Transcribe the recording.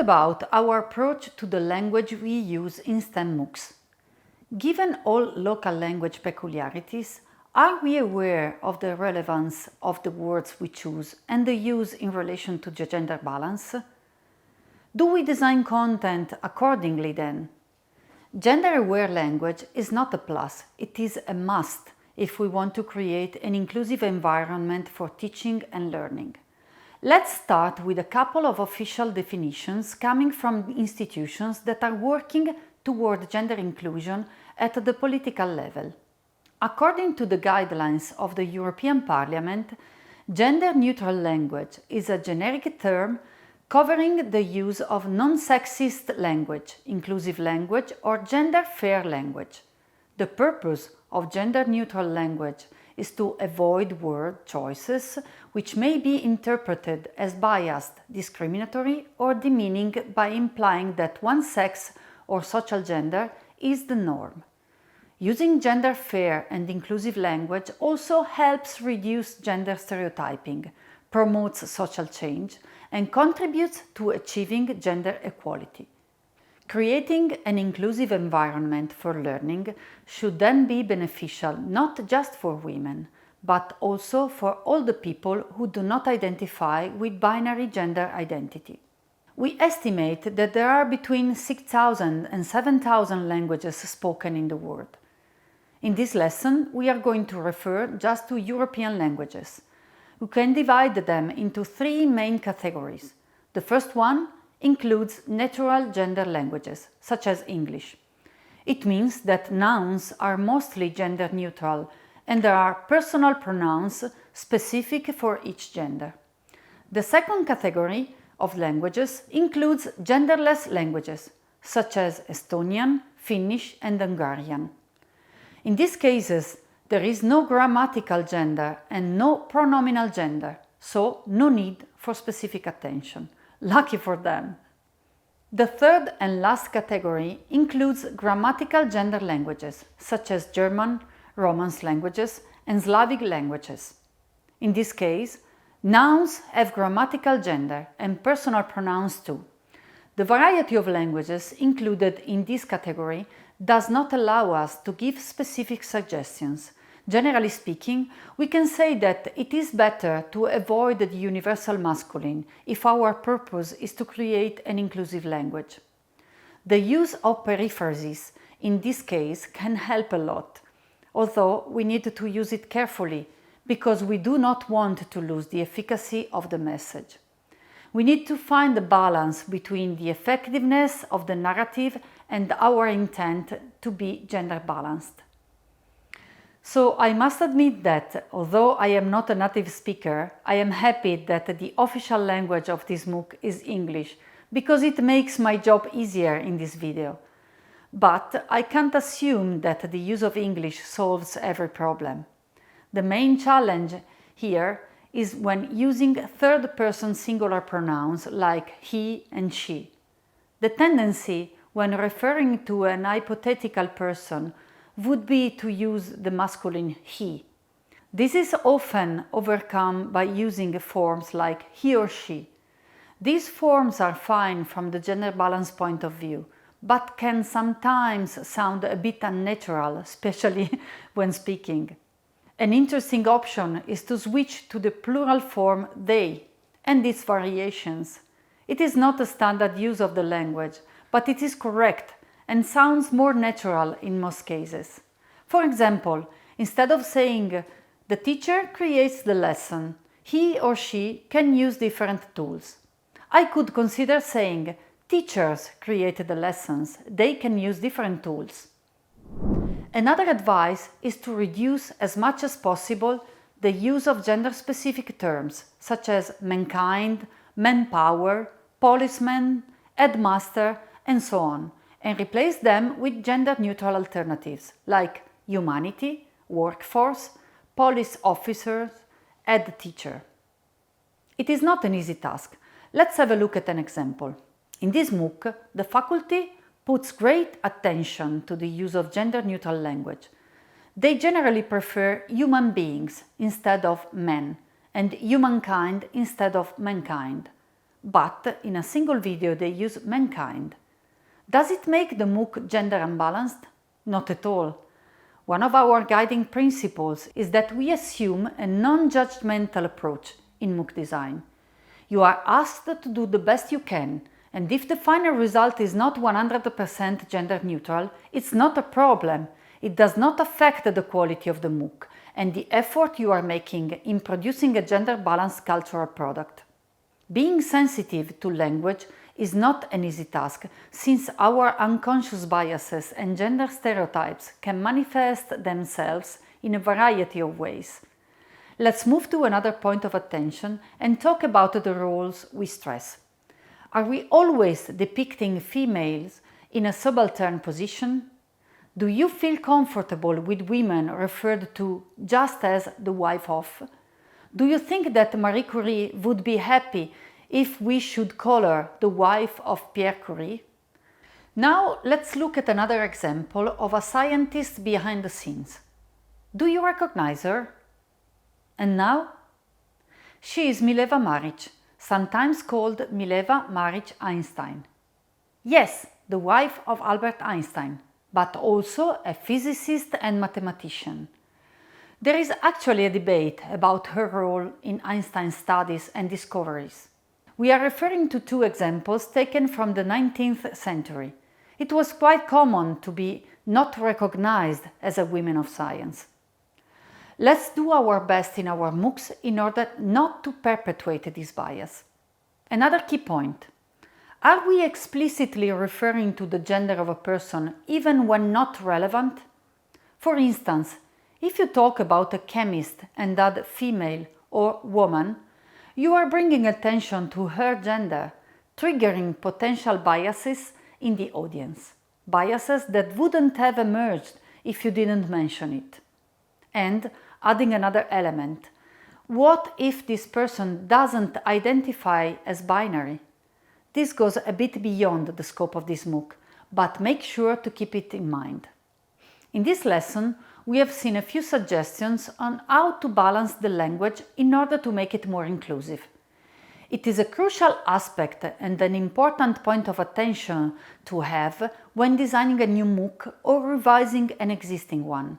about our approach to the language we use in STEM MOOCs. Given all local language peculiarities, are we aware of the relevance of the words we choose and the use in relation to the gender balance? Do we design content accordingly then? Gender-aware language is not a plus, it is a must if we want to create an inclusive environment for teaching and learning. Let's start with a couple of official definitions coming from institutions that are working toward gender inclusion at the political level. According to the guidelines of the European Parliament, gender-neutral language is a generic term covering the use of non-sexist language, inclusive language, or gender-fair language. The purpose of gender-neutral language is to avoid word choices which may be interpreted as biased, discriminatory, or demeaning by implying that one sex or social gender is the norm. Using gender-fair and inclusive language also helps reduce gender stereotyping, promotes social change, and contributes to achieving gender equality. Creating an inclusive environment for learning should then be beneficial not just for women, but also for all the people who do not identify with binary gender identity. We estimate that there are between 6,000 and 7,000 languages spoken in the world. In this lesson, we are going to refer just to European languages. We can divide them into three main categories. The first one includes natural gender languages, such as English. It means that nouns are mostly gender neutral and there are personal pronouns specific for each gender. The second category of languages includes genderless languages, such as Estonian, Finnish, and Hungarian. In these cases, there is no grammatical gender and no pronominal gender, so no need for specific attention. Lucky for them! The third and last category includes grammatical gender languages, such as German, Romance languages, and Slavic languages. In this case, nouns have grammatical gender and personal pronouns too. The variety of languages included in this category does not allow us to give specific suggestions. Generally speaking, we can say that it is better to avoid the universal masculine if our purpose is to create an inclusive language. The use of periphrases in this case can help a lot, although we need to use it carefully because we do not want to lose the efficacy of the message. We need to find the balance between the effectiveness of the narrative and our intent to be gender balanced. So I must admit that, although I am not a native speaker, I am happy that the official language of this MOOC is English, because it makes my job easier in this video. But I can't assume that the use of English solves every problem. The main challenge here is when using third-person singular pronouns like he and she. The tendency when referring to an hypothetical person would be to use the masculine he. This is often overcome by using forms like he or she. These forms are fine from the gender balance point of view, but can sometimes sound a bit unnatural, especially when speaking. An interesting option is to switch to the plural form they and its variations. It is not a standard use of the language, but it is correct and sounds more natural in most cases. For example, instead of saying the teacher creates the lesson, he or she can use different tools. I could consider saying teachers create the lessons, they can use different tools. Another advice is to reduce as much as possible the use of gender-specific terms such as mankind, manpower, policeman, headmaster, and so on, and replace them with gender-neutral alternatives like humanity, workforce, police officers, head teacher. It is not an easy task. Let's have a look at an example. In this MOOC, the faculty puts great attention to the use of gender-neutral language. They generally prefer human beings instead of men, and humankind instead of mankind. but in a single video they use mankind. Does it make the MOOC gender unbalanced? Not at all. One of our guiding principles is that we assume a non-judgmental approach in MOOC design. You are asked to do the best you can, and if the final result is not 100% gender neutral, it's not a problem. It does not affect the quality of the MOOC and the effort you are making in producing a gender-balanced cultural product. Being sensitive to language is not an easy task, since our unconscious biases and gender stereotypes can manifest themselves in a variety of ways. Let's move to another point of attention and talk about the roles we stress. Are we always depicting females in a subaltern position? Do you feel comfortable with women referred to just as the wife of? Do you think that Marie Curie would be happy if we should call her the wife of Pierre Curie? Now let's look at another example of a scientist behind the scenes. Do you recognize her? And now? She is Mileva Maric, sometimes called Mileva Maric Einstein. Yes, the wife of Albert Einstein, but also a physicist and mathematician. There is actually a debate about her role in Einstein's studies and discoveries. We are referring to two examples taken from the 19th century. It was quite common to be not recognized as a woman of science. Let's do our best in our MOOCs in order not to perpetuate this bias. Another key point. Are we explicitly referring to the gender of a person even when not relevant? For instance, if you talk about a chemist and add female or woman, you are bringing attention to her gender, triggering potential biases in the audience. Biases that wouldn't have emerged if you didn't mention it. And adding another element, what if this person doesn't identify as binary? This goes a bit beyond the scope of this MOOC, but make sure to keep it in mind. In this lesson, we have seen a few suggestions on how to balance the language in order to make it more inclusive. It is a crucial aspect and an important point of attention to have when designing a new MOOC or revising an existing one.